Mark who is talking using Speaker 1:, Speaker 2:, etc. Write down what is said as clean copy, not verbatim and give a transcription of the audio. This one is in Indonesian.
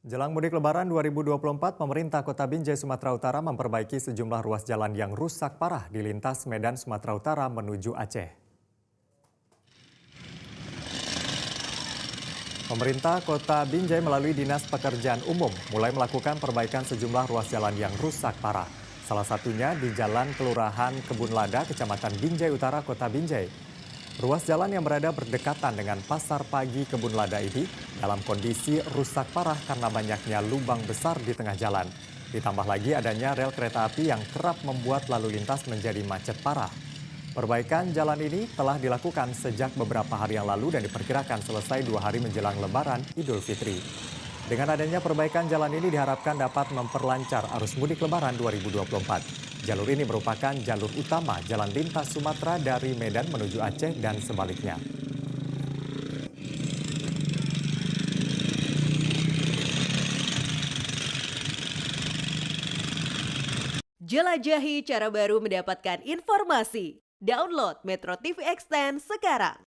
Speaker 1: Jelang mudik Lebaran 2024, pemerintah Kota Binjai, Sumatera Utara memperbaiki sejumlah ruas jalan yang rusak parah di lintas Medan, Sumatera Utara menuju Aceh. Pemerintah Kota Binjai melalui Dinas Pekerjaan Umum mulai melakukan perbaikan sejumlah ruas jalan yang rusak parah. Salah satunya di Jalan Kelurahan Kebun Lada, Kecamatan Binjai Utara, Kota Binjai. Ruas jalan yang berada berdekatan dengan Pasar Pagi Kebun Lada ini dalam kondisi rusak parah karena banyaknya lubang besar di tengah jalan. Ditambah lagi adanya rel kereta api yang kerap membuat lalu lintas menjadi macet parah. Perbaikan jalan ini telah dilakukan sejak beberapa hari yang lalu dan diperkirakan selesai 2 hari menjelang Lebaran Idul Fitri. Dengan adanya perbaikan jalan ini diharapkan dapat memperlancar arus mudik Lebaran 2024. Jalur ini merupakan jalur utama jalan lintas Sumatera dari Medan menuju Aceh dan sebaliknya.
Speaker 2: Jelajahi cara baru mendapatkan informasi. Download Metro TV Extend sekarang.